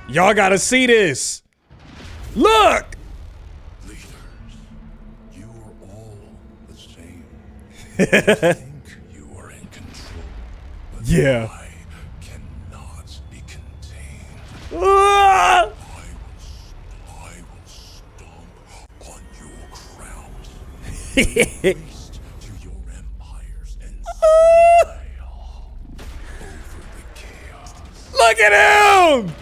Y'all gotta see this. Look. Leaders, you are all the same. You think you are in control, but Yeah. I cannot be contained. Ah! I will stomp on your crowns, waste to your empires, and smile over the chaos. Look at him.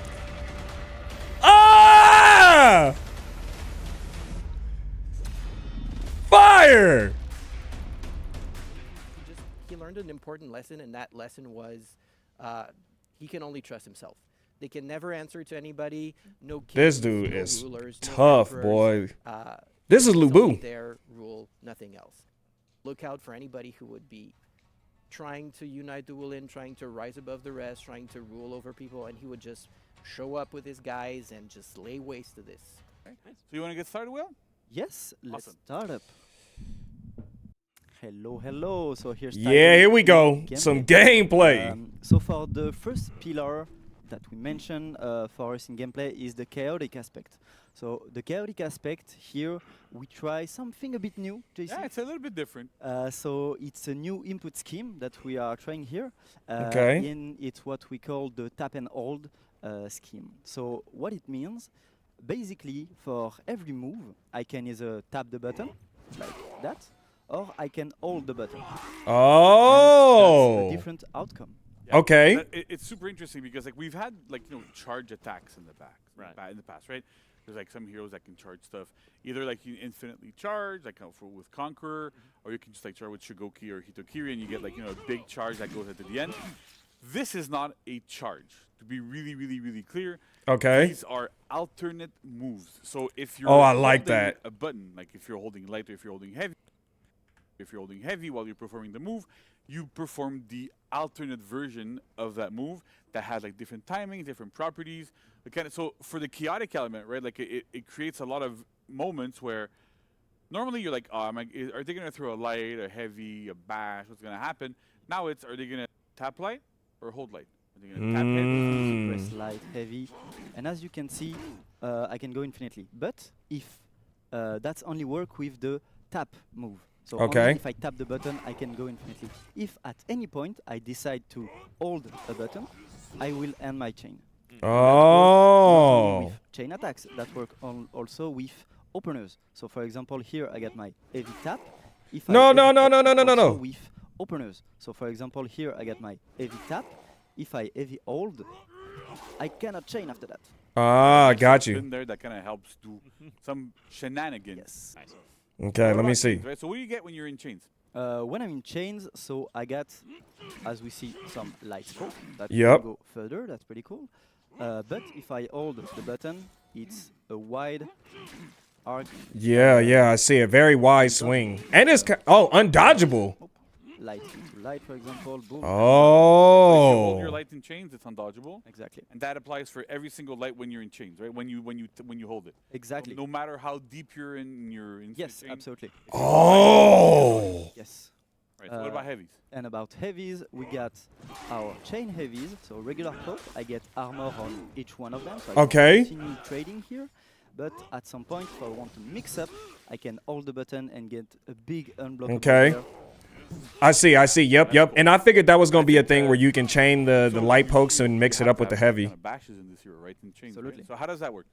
Ah! Fire. He learned an important lesson, and that lesson was he can only trust himself. They can never answer to anybody. No kings, This dude no is rulers, no tough, emperors. boy. This is It's only Lubu. their rule, nothing else. Look out for anybody who would be trying to unite the Wulin, trying to rise above the rest, trying to rule over people, and he would just show up with his guys and just lay waste to this. Okay. Nice. So you want to get started, Will? Yes, let's Awesome. start up. Hello, hello. So here's Yeah, here we go. Some gameplay. So for the first pillar that we mentioned for us in gameplay is the chaotic aspect. So the chaotic aspect here, we try something a bit new, Jason. Yeah, it's a little bit different. So it's a new input scheme that we are trying here. Okay. It's what we call the tap and hold scheme. So what it means, basically for every move, I can either tap the button, like that, or I can hold the button. Oh. That's a different outcome. Yeah. Okay. It's super interesting because like we've had like charge attacks in the back, in the past, right? There's like some heroes that can charge stuff, either like you infinitely charge, like with Conqueror, or you can just like charge with Shigoki or Hitokiri, and you get like a big charge that goes at the end. This is not a charge. To be really, really, really clear, Okay. these are alternate moves. So if you're I like holding that. a button, like if you're holding light or if you're holding heavy while you're performing the move, you perform the alternate version of that move that has like different timing, different properties. So for the chaotic element, right, like it creates a lot of moments where normally you're like, are they going to throw a light, a heavy, a bash? What's going to happen? Now it's, are they going to tap light or hold light? Are they going to tap heavy? Press light, heavy. And as you can see, I can go infinitely. But if that's only work with the tap move. So Okay. only if I tap the button, I can go infinitely. If at any point I decide to hold a button, I will end my chain. Oh. With chain attacks that work also with openers. So for example, here I get my heavy tap. If No, I no, heavy no, no, tap, no, no, no, also no. with openers. So for example, here I get my heavy tap. If I heavy hold, I cannot chain after that. Ah, There's got something you. there that kind of helps do some shenanigans. Yes. Nice. Okay, What let me about see. chains, right? So what do you get when you're in chains? When I'm in chains, so I got, as we see, some light scope that Yep. can go further. That's pretty cool. But if I hold the button, it's a wide arc. Yeah, yeah, I see a very wide swing. And it's undodgeable. Light into light, for example. Boom. If you hold your Oh. light in chains, it's undodgeable. Exactly. And that applies for every single light when you're in chains, right? When you hold it. Exactly. No matter how deep you're in your Yes, chain. absolutely. Oh. Yes. Right. So what about heavies? And about heavies, we got our chain heavies. So regular cloak, I get armor on each one of them. So I Okay. can continue trading here. But at some point, if I want to mix up, I can hold the button and get a big unblockable Okay. pair. I see. Yep. And I figured that was going to be a thing where you can chain the light pokes and mix it up with the heavy. Kind of bashes in this hero, right? In chains. Absolutely. Right? So how does that work?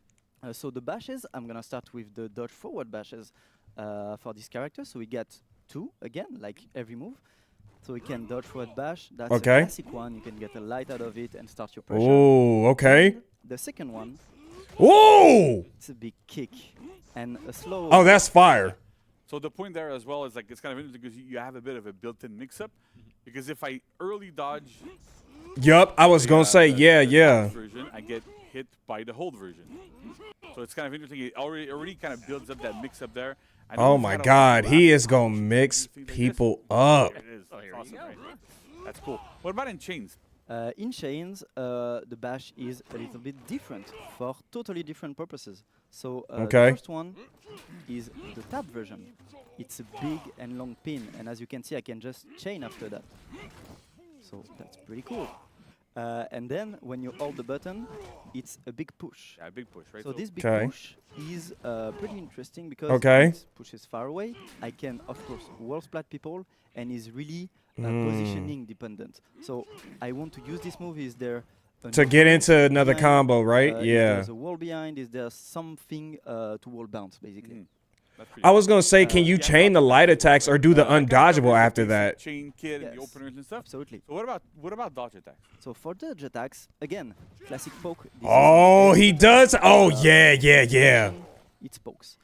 So the bashes, I'm gonna start with the dodge forward bashes for this character. So we get 2 again, like every move. So we can dodge forward bash. That's Okay. a classic one. You can get a light out of it and start your pressure. Oh, okay. The second one, Ooh. it's a big kick and a slow. Oh, that's fire. So the point there as well is like it's kind of interesting because you have a bit of a built-in mix-up. Because if I early dodge Yup, I was going to say, the yeah. tap version, I get hit by the hold version. So it's kind of interesting. It already kind of builds up that mix-up there. I know Oh it's my kinda God, like he the is going to last mix thing like this. people up. It is. That's awesome, right? That's cool. What about in chains? In chains, the bash is a little bit different for totally different purposes. So Okay. the first one is the tap version. It's a big and long pin, and as you can see, I can just chain after that. So that's pretty cool. And then when you hold the button, it's a big push. Yeah, big push, right? So this big Okay. push is pretty interesting because Okay. it pushes far away. I can, of course, wall splat people, and is really positioning dependent. So I want to use this move. Is there To get into another behind? combo, right? Is Yeah. there a wall behind? Is there something to wall bounce, basically? That's pretty I was gonna say, can you chain the light attacks or do the undodgeable after that? Chain kit and the Yes. openers and stuff. Absolutely. So what about dodge attacks? So for dodge attacks, again, classic poke. This is Oh, he does. Oh, uh, yeah, yeah, yeah. button, It's pokes.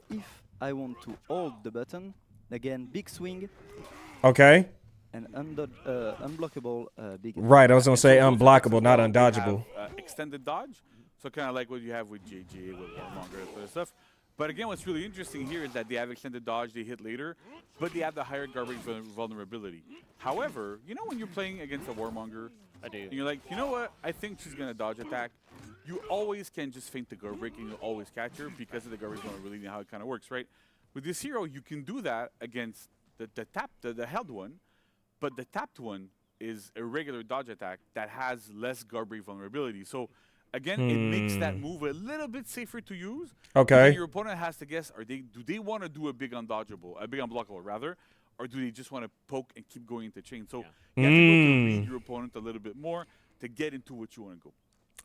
If I want to hold the button, again, big swing Okay. and unblockable big. Right. I was gonna say So those unblockable, attacks not as well, they undodgeable. have, extended dodge, so kind of like what you have with JJ, with Warmonger, that sort of stuff. But again, what's really interesting here is that they have extended dodge, they hit later, but they have the higher garbage vulnerability. However, you know when you're playing against a Warmonger, I do. and you're like, you know what, I think she's going to dodge attack, you always can just feint the guard break and you'll always catch her because of the garbage vulnerability and how it kind of works, right? With this hero, you can do that against the held one, but the tapped one is a regular dodge attack that has less guard break vulnerability. So again, it makes that move a little bit safer to use. Okay. Because your opponent has to guess: do they want to do a big unblockable rather, or do they just want to poke and keep going into chain? So you have to go to read your opponent a little bit more to get into what you want to go.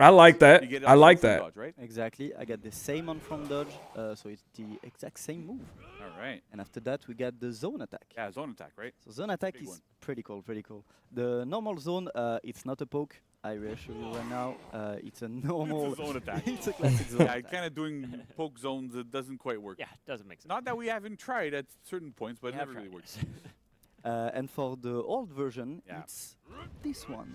I like that. You get I like from that. Dodge, right? Exactly. I got the same on from dodge, so it's the exact same move. All right. And after that, we got the zone attack. Yeah, zone attack, right? So zone attack Big is one. pretty cool, pretty cool. The normal zone, it's not a poke. I reassure you right now. It's a normal It's a zone attack. it's a classic zone. Yeah, attack. kind of doing poke zones. It doesn't quite work. Yeah, doesn't make sense. Not that we haven't tried at certain points, but it We have never really tried, works. yes. And for the old version, Yeah. it's this one.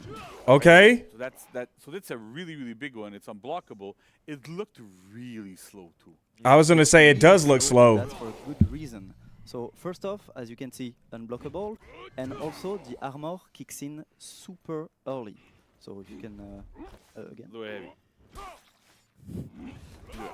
Okay. So that's a really big one. It's unblockable. It looked really slow too. I was gonna say it does look slow. That's for a good reason. So first off, as you can see, unblockable, and also the armor kicks in super early. So if you can again. A little heavy.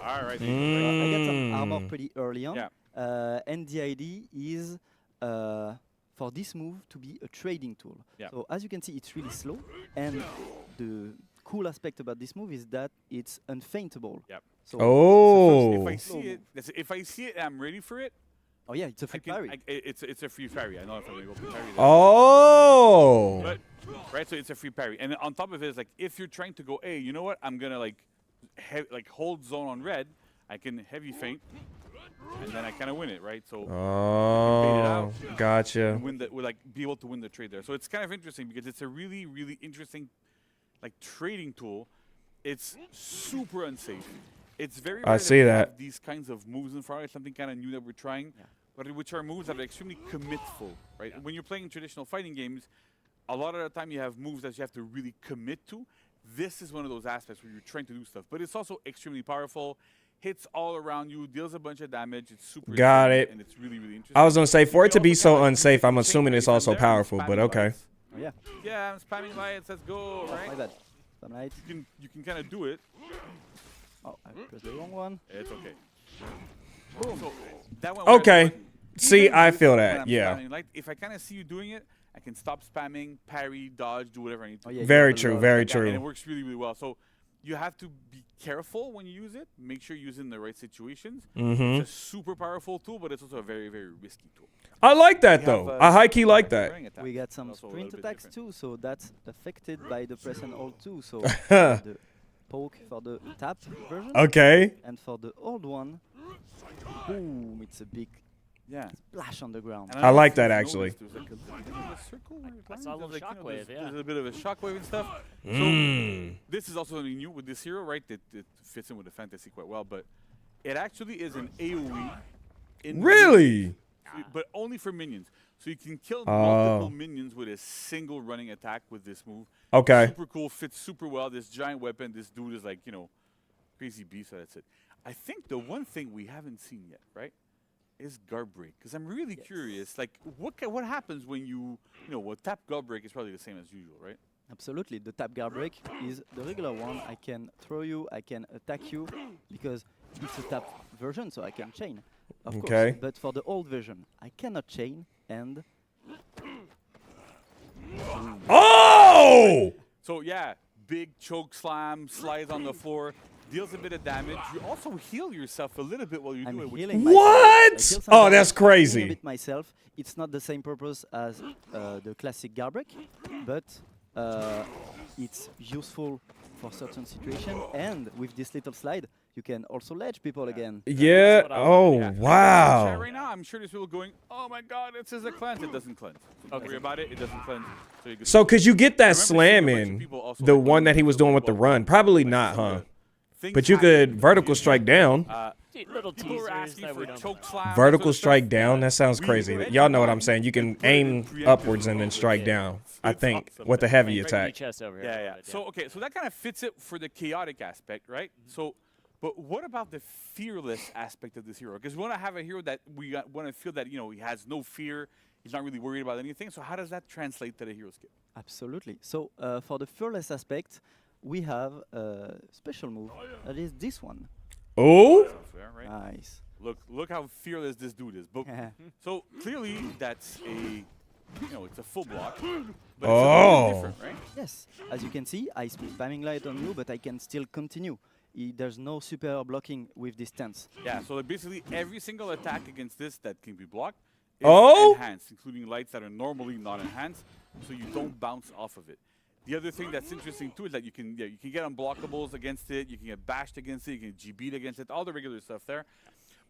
All right. I got some armor pretty early on. Yeah. And the idea is for this move to be a trading tool. Yeah. So as you can see, it's really slow. And the cool aspect about this move is that it's unfaintable. Yep. So Oh. If I see it, if I see it, and I'm ready for it. oh yeah, it's a I free can, parry. it's a free parry. I know if I'm gonna go for parry. Oh. But right, so it's a free parry, and then on top of it is like if you're trying to go, hey, you know what? I'm gonna like hold zone on red. I can heavy feint, and then I kind of win it, right? So Oh. Gotcha. win the like be able to win the trade there. So it's kind of interesting because it's a really interesting like trading tool. It's super unsafe. It's very rare see we that. have these kinds of moves in front. It's something kind of new that we're trying, but which are moves that are extremely commitful, right? When you're playing traditional fighting games, a lot of the time you have moves that you have to really commit to. This is one of those aspects where you're trying to do stuff, but it's also extremely powerful. Hits all around you, deals a bunch of damage. It's super. Got insane, it. And it's really interesting. I was gonna say for it to be You can so also kinda unsafe, use I'm the assuming chain it's phase also from there and powerful, but spamming okay. lights. Oh yeah. Yeah, I'm spamming lights. Let's go. Oh, my Right? bad. Some light. You can kind of do it. Oh, I pressed the wrong one. It's okay. Boom. So that went well, Okay. but See, even I with- feel when that. I'm Yeah. spamming light, if I kind of see you doing it, I can stop spamming, parry, dodge, do whatever I need to. Oh, do. yeah, you Very have a true. lot. Very Yeah, and it true. works really well. So you have to be careful when you use it. Make sure you use it in the right situations. Mm-hmm. It's a super powerful tool, but it's also a very risky tool. I like that We though. have, I high key like that. running attack. We got some Also a sprint little bit attacks different. too, so that's affected by the press and hold too. So the poke for the tap version, Okay. and for the old one, boom! It's a big Yeah. splash on the ground. And I don't know like if that, you've actually. noticed, there's like a bit of a circle where it I saw a lands. little There's like, shockwave, yeah. There's a bit of a shockwave and stuff. Mm. So this is also something new with this hero, right? That it fits in with the fantasy quite well, but it actually is an AOE. In Really? but only for minions. So you can kill Oh. multiple minions with a single running attack with this move. Okay. Super cool, fits super well. This giant weapon, this dude is like, crazy beast, so that's it. I think the one thing we haven't seen yet, right, is guard break. Because I'm really curious, like, what happens when tap guard break is probably the same as usual, right? Absolutely, the tap guard break is the regular one. I can throw you, I can attack you, because it's a tap version, so I can chain. Of Okay. course, but for the old version, I cannot chain, and Oh! So yeah, big choke slam, slides on the floor, deals a bit of damage. You also heal yourself a little bit while you I'm do it. which- healing myself. What? I heal Oh, some that's damage, I'm healing crazy. a bit myself. It's not the same purpose as the classic guard break, but it's useful for certain situations. And with this little slide, you can also ledge people again. Yeah. what I Oh, wanted. Yeah. Chat wow. right now, I'm sure there's people going, "Oh my God, it says a cleanse." It doesn't cleanse. So don't worry about it. It doesn't cleanse. So you can. So, could you get that remember seeing a bunch of slamming, people also, the like, one when that they he was feel doing like, with the well, run? Probably like not, some of huh? the things But you could happen. vertical strike down. Little People were teasers asking that for we don't choke know. slam. Vertical sort of strike stuff. down. That sounds We crazy. mentioned Y'all know what that. I'm saying. You can put it in aim preemptive upwards and then mode. strike Yeah. down. I It's think awesome. with the heavy Right in your attack. chest over here. Yeah, yeah. But So okay, so that kind of fits it for the chaotic aspect, right? So, but what about the fearless aspect of this hero? Because we want to have a hero that we want to feel that he has no fear. He's not really worried about anything. So how does that translate to the hero skill? Absolutely. So for the fearless aspect, we have a special move. That is this one. Oh, Fair, right? Nice. Look how fearless this dude is. But so clearly that's it's a full block. But it's a little bit different, right? Yes. As you can see, I spamming light on you, but I can still continue. There's no super blocking with this stance. Yeah. So like basically every single attack against this that can be blocked is Oh! enhanced, including lights that are normally not enhanced, so you don't bounce off of it. The other thing that's interesting too is that you can get unblockables against it, you can get bashed against it, you can get GB'd against it, all the regular stuff there.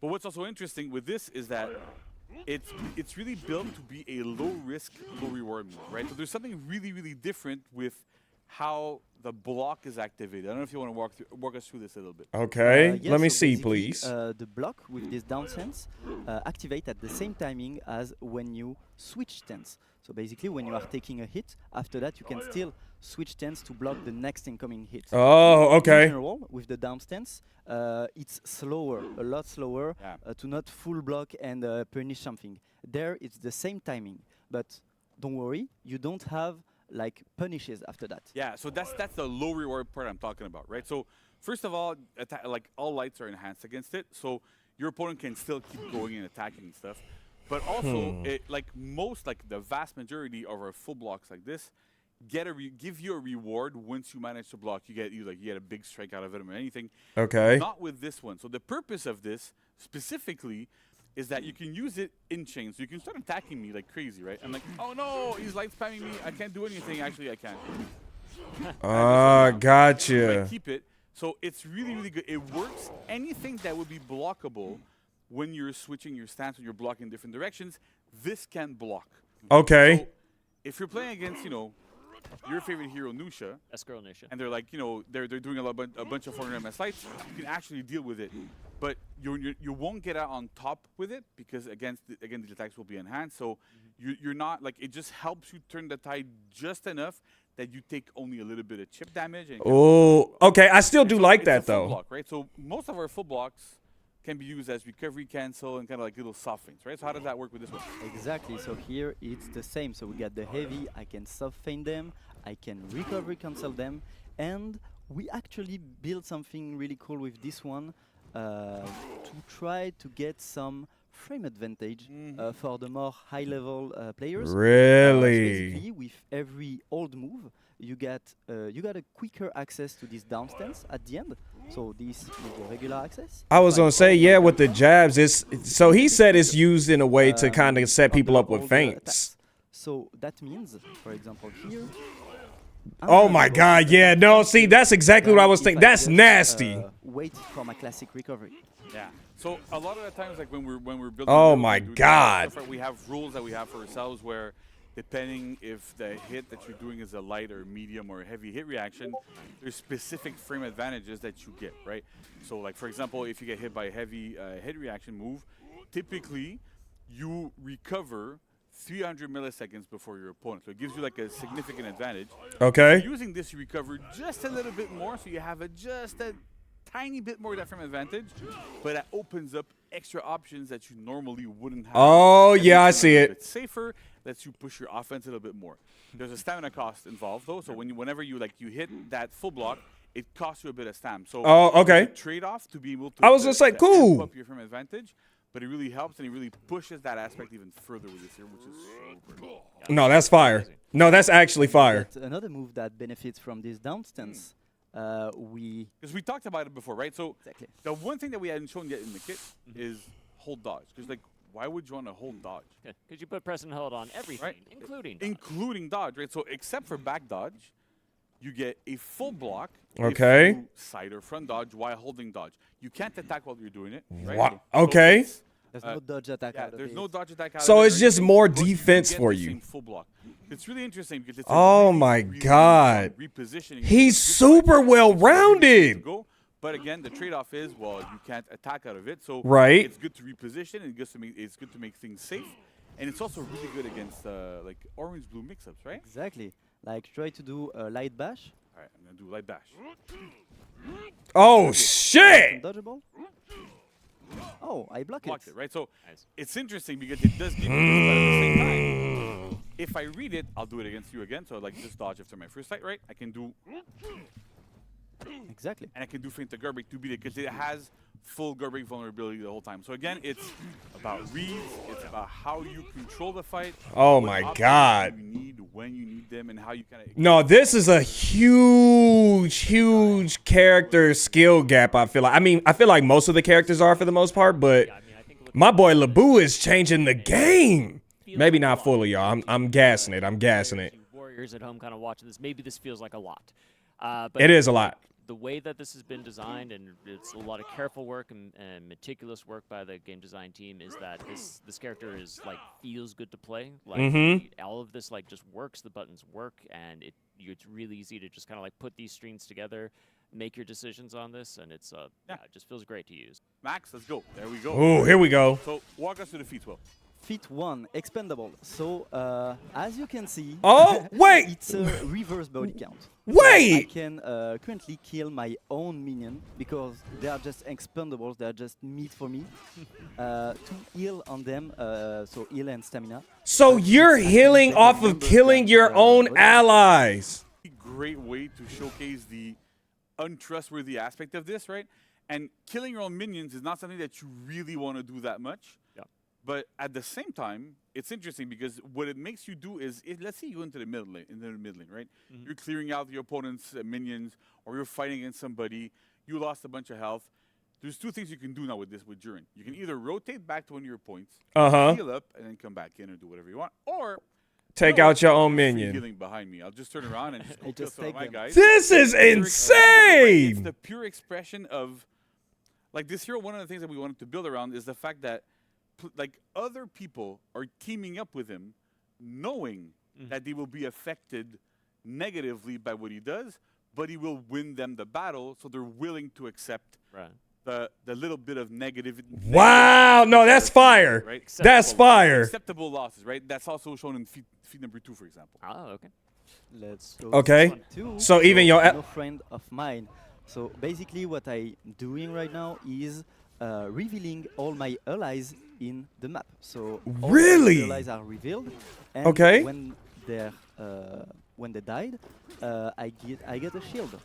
But what's also interesting with this is that it's really built to be a low risk, low reward move, right? So there's something really, really different with how the block is activated. I don't know if you want to walk us through this a little bit. okay. Yes, Let me so see, basically, please. The block with this down stance activate at the same timing as when you switch stance. So basically, when you are taking a hit, after that you can still switch stance to block the next incoming hit. Oh, In okay. general, with the down stance, it's slower, a lot slower, Yeah. to not full block and punish something. There, it's the same timing, but don't worry, you don't have like punishes after that. Yeah, so that's the low reward part I'm talking about, right? So first of all, like all lights are enhanced against it, so your opponent can still keep going and attacking and stuff. But also, like the vast majority of our full blocks like this, give you a reward once you manage to block. You get a big strike out of it or anything. Okay. Not with this one. So the purpose of this specifically is that you can use it in chains. So you can start attacking me like crazy, right? I'm like, oh no, he's light spamming me. I can't do anything. Actually, I can. Ah, But I gotcha. keep it. So it's really, really good. It works. Anything that would be blockable when you're switching your stance, when you're blocking different directions, this can block. Okay. So if you're playing against, your favorite hero, Nusha, Escrow Nation. and they're like, they're doing a bunch of 400 MS lights, you can actually deal with it. But you won't get out on top with it because again, these attacks will be enhanced. So you're not like, it just helps you turn the tide just enough that you take only a little bit of chip damage. And Oh, okay. I still do so like it's a that full though. block, right? So most of our full blocks can be used as recovery cancel and kind of like little soft feints, right? So how does that work with this one? Exactly. So here it's the same. So we got the heavy. I can soft feint them. I can recovery cancel them, and we actually built something really cool with this one to try to get some frame advantage for the more high-level players. So Really? basically, with every old move, you got a quicker access to this down stance at the end. So this is the regular access. I was Like gonna say, all yeah, the, with the jabs, so he said it's used in a way to kind of set on people the up with older feints. attacks. So that means, for example, here. I'm Oh gonna my go God, with the yeah, back no, flank see, here, that's exactly what I than was if thinking. I That's just, nasty. Wait for my classic recovery. Yeah. So a lot of the times, like when we're building, Oh builds my and doing God. stuff, right, we have rules that we have for ourselves where, depending if the hit that you're doing is a light or medium or a heavy hit reaction, there's specific frame advantages that you get, right? So, like for example, if you get hit by a heavy hit reaction move, typically you recover 300 milliseconds before your opponent. So it gives you like a significant advantage. Okay. Using this, you recover just a little bit more, so you have just a tiny bit more of that frame advantage, but that opens up extra options that you normally wouldn't have. Oh, That yeah, I makes see a it. little bit safer, lets you push your offense a little bit more. There's a stamina cost involved though, so whenever you hit that full block, it costs you a bit of stam. So Oh, okay. trade-off to be able to I was gonna say, to cool. amp up your frame advantage, but it really helps and it really pushes that aspect even further with this here, which is super cool. No, that's fire. No, that's actually fire. But another move that benefits from this down stance, we Because we talked about it before, right? So exactly. the one thing that we hadn't shown yet in the kit is hold dodge. Because like, why would you want to hold dodge? Because you put press and hold on everything, Right. including dodge. Including dodge, right? So except for back dodge, you get a full block. Okay. If you side or front dodge while holding dodge. You can't attack while you're doing it, right? Wow. So Okay. it's, There's no dodge attack yeah, out of there's it. no dodge attack out So of it it's or just anything, more but you defense get for the you. same full block. It's really interesting because it's Oh my God. He's super well-rounded. But again, the trade-off is, well, you can't attack out of it, so Right. it's good to reposition and it's good to make things safe, and it's also really good against like orange-blue mix-ups, right? Exactly. Like try to do a light bash. All right, I'm gonna do light bash. Oh and shit! dodgeable. Oh, I block Blocked it. it, right? So Nice. it's interesting because it does give you this, but at the same time, if I read it, I'll do it against you again. So like just dodge after my first fight, right? I can do, Exactly. and I can do feint the Garbage to beat it because it has full Garbage vulnerability the whole time. So again, it's about reads, it's about how you control the fight. Oh what my options God. You need when you need them, and how you kind of. No, this is a huge character skill gap, I feel like. I mean, I feel like most of the characters are for the most part, but Yeah, I mean, I think my boy Labu is changing the game. feels Maybe like a not lot. fully, y'all. I'm gassing it. I'm gassing it. You Warriors at home kind of watching this. Maybe this feels like a lot. But It is a lot. The way that this has been designed, and it's a lot of careful work and meticulous work by the game design team, is that this character is like feels good to play. Like all of this like just works. The buttons work, and it's really easy to just kind of like put these strings together, make your decisions on this, and it's yeah, it just feels great to use. Max, let's go. There we go. Oh, here we go. So walk us through the feats, Will. Feat 1, expendable. So as you can see, Oh, wait. it's a reverse body count. I Wait. can currently kill my own minion because they are just expendables. They are just meat for me to heal on them. So heal and stamina. So you're healing off of killing your own allies. Great way to showcase the untrustworthy aspect of this, right? And killing your own minions is not something that you really want to do that much. Yeah. But at the same time, it's interesting because what it makes you do is, let's say you go into the middle lane, right? You're clearing out your opponent's minions, or you're fighting against somebody. You lost a bunch of health. There's two things you can do now with this with Durin. You can either rotate back to one of your points, heal up, and then come back in and do whatever you want, or Take no, out your own there's free minion. healing behind me. I'll just turn around and just go I kill just some of take my them. guys. This is Pure expression, right? It's insane. the pure expression of, like this hero. One of the things that we wanted to build around is the fact that, like other people are teaming up with him, knowing that they will be affected negatively by what he does, but he will win them the battle, so they're willing to accept Right. the little bit of negative. Wow. No, that's fire. Right? That's fire. Acceptable losses, right? That's also shown in feat number 2, for example. Oh, okay. Let's go. Okay. to two. So even your no friend of mine. So basically, what I'm doing right now is revealing all my allies in the map. So all Really? my allies are revealed. And Okay. when they died, I get a shield.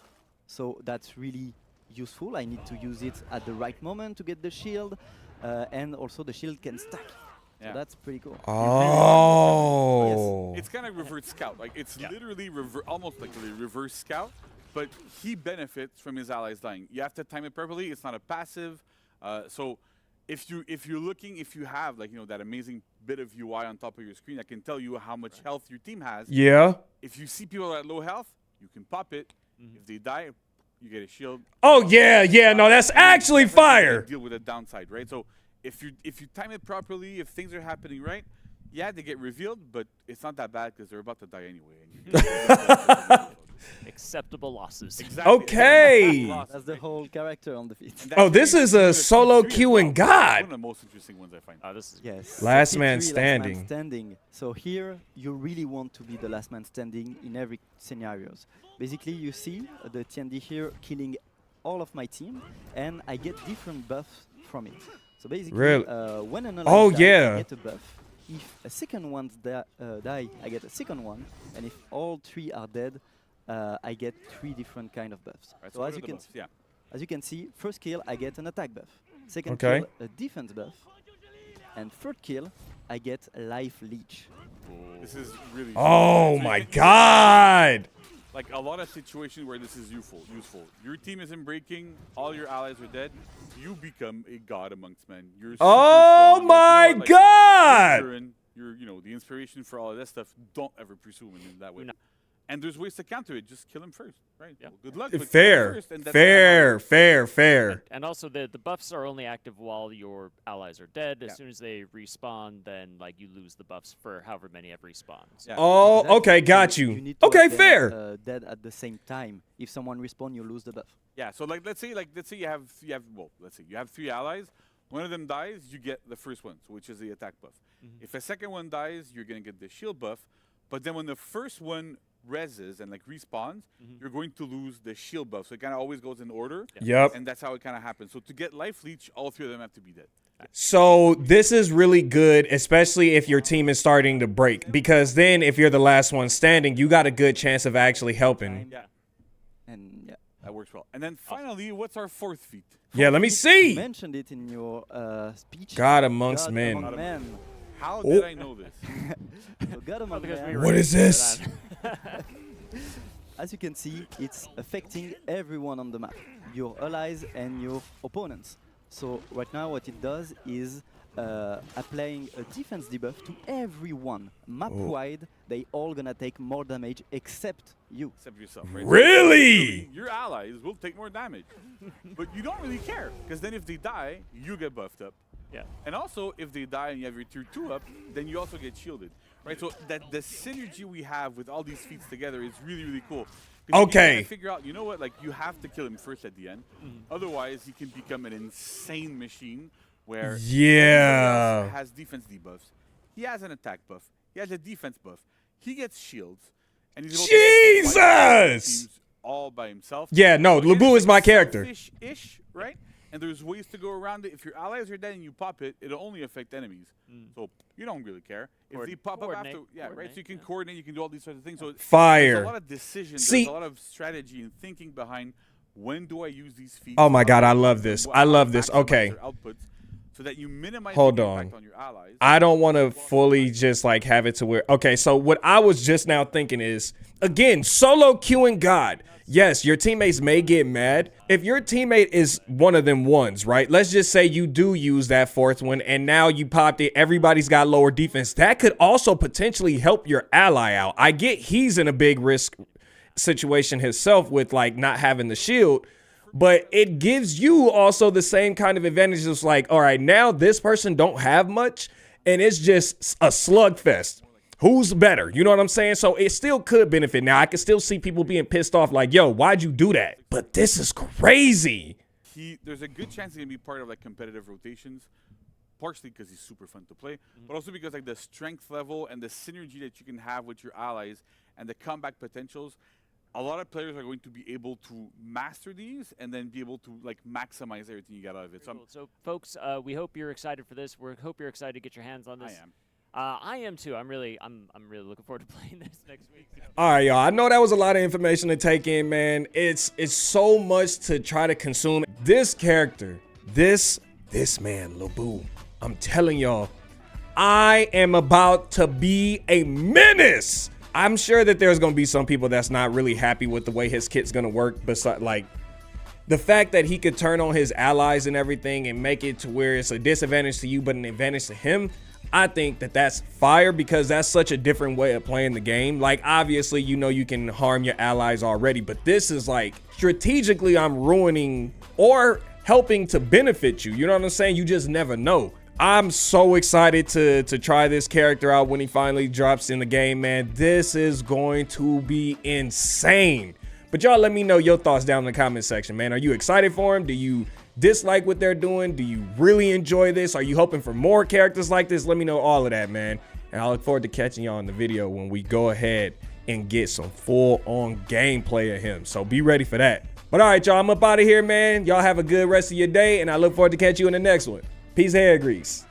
So that's really useful. I need to use it at the right moment to get the shield, and also the shield can stack. Yeah. So that's pretty cool. Oh. It's kind of reverse scout. Like it's literally almost like a reverse scout, but he benefits from his allies dying. You have to time it properly. It's not a passive. So if you have like that amazing bit of UI on top of your screen that can tell you how much health your team has. Yeah. If you see people at low health, you can pop it. If they die, you get a shield. Oh yeah, yeah. No, that's And then actually definitely fire. Deal with the downside, right? So if you time it properly, if things are happening right, yeah, they get revealed, but it's not that bad because they're about to die anyway. And Acceptable losses. exactly. Okay. That's the whole character on the feet. And Oh, that's this really is true a to solo P3 as queuing well. god. One of the most interesting ones I find. This is Yes. Last So man P3, standing. Last man standing. So here you really want to be the last man standing in every scenarios. Basically, you see the TND here killing all of my team, and I get different buffs from it. So basically, Really? when an Oh, ally dies, yeah. I get a buff. If a second one die, I get a second one, and if all 3 are dead, I get 3 different kind of buffs. Right, So what as are you the buffs? Yeah. can see, first kill I get an attack buff. Second Okay. kill a defense buff. And third kill, I get life leech. This is really. Oh so my you can- God. Like a lot of situations where this is useful. Your team isn't breaking, all your allies are dead. You become a god amongst men. You're super Oh strong. my You're, like, God. You're the inspiration for all of that stuff. Don't ever pursue him in that way. No. And there's ways to counter it. Just kill him first, right? Yeah. Well, good luck. but kill him Fair, first, and that's kinda how fair. And also the buffs are only active while your allies are dead. As Yeah. soon as they respawn, then like you lose the buffs for however many have respawned. Yeah. Oh, Exactly. okay, got So you. need to Okay, have them, fair. Dead at the same time. If someone respawn, you lose the buff. Yeah, so let's say you have let's say you have 3 allies. One of them dies, you get the first one, so which is the attack buff. If a second one dies, you're gonna get the shield buff. But then when the first one reses and like respawns, you're going to lose the shield buff. So it kind of always goes in order. Yep. And that's how it kind of happens. So to get life leech, all 3 of them have to be dead. So this is really good, especially if your team is starting to break, because then if you're the last one standing, you got a good chance of actually helping. Yeah, And yeah. that works well. And then finally, what's our 4th feat? Yeah, let me You see. mentioned it in your speech. God amongst God men. among men. How Oh. did I know this? So God among Because we men. were What is into this? that. As you can see, it's affecting everyone on the map, your allies and your opponents. So right now what it does is applying a defense debuff to everyone. Map-wide, they all gonna take more damage except you. Except yourself, right? Really? Your allies will take more damage. But you don't really care, because then if they die, you get buffed up. Yeah. And also, if they die and you have your tier 2 up, then you also get shielded. Right? So that the synergy we have with all these feats together is really, really cool. 'Cause you can Okay. kinda figure out, you know what, like you have to kill him first at the end. Otherwise, he can become an insane machine where Yeah. everybody else has defense debuffs. He has an attack buff. He has a defense buff. He gets shields. And he's able to wipe Jesus! teams all by himself. Yeah, no, So Lubu it's is my character. selfish-ish, right? And there's ways to go around it. If your allies are dead and you pop it, it'll only affect enemies. So you don't really care. If they pop up after, right? So you can coordinate, you can do all these sorts of things. So Fire. there's a lot of decisions, See- there's a lot of strategy and thinking behind when do I use these feats. Oh my how God, do I use love them, this. how I do love this. maximize Okay. their outputs so that you minimize Hold the on. impact on your allies. I don't want to fully just like have it to where, okay, so what I was just now thinking is, again, solo queuing God. Yes, your teammates may get mad. If your teammate is one of them ones, right? Let's just say you do use that 4th one and now you popped it. Everybody's got lower defense. That could also potentially help your ally out. I get he's in a big risk situation himself with like not having the shield, but it gives you also the same kind of advantages. Like, all right, now this person don't have much and it's just a slugfest. Who's better? You know what I'm saying? So it still could benefit. Now, I can still see people being pissed off like, yo, why'd you do that? But this is crazy. There's a good chance he's going to be part of like competitive rotations, partially because he's super fun to play, but also because like the strength level and the synergy that you can have with your allies and the comeback potentials. A lot of players are going to be able to master these and then be able to like maximize everything you get out of it. So Cool. So, folks, we hope you're excited for this. We hope you're excited to get your hands on this. I am. I am too. I'm really looking forward to playing this next week. All right, y'all. I know that was a lot of information to take in, man. It's so much to try to consume. This character, this man, Lubu, I'm telling y'all, I am about to be a menace. I'm sure that there's going to be some people that's not really happy with the way his kit's going to work, besides like the fact that he could turn on his allies and everything and make it to where it's a disadvantage to you but an advantage to him. I think that that's fire because that's such a different way of playing the game. Like, obviously, you know you can harm your allies already, but this is like strategically I'm ruining or helping to benefit you. You know what I'm saying? You just never know. I'm so excited to try this character out when he finally drops in the game, man. This is going to be insane. But y'all let me know your thoughts down in the comment section, man. Are you excited for him? Do you dislike what they're doing? Do you really enjoy this? Are you hoping for more characters like this? Let me know all of that, man. And I look forward to catching y'all in the video when we go ahead and get some full-on gameplay of him. So be ready for that. But all right, y'all, I'm up out of here, man. Y'all have a good rest of your day, and I look forward to catch you in the next one. Peace, hair grease.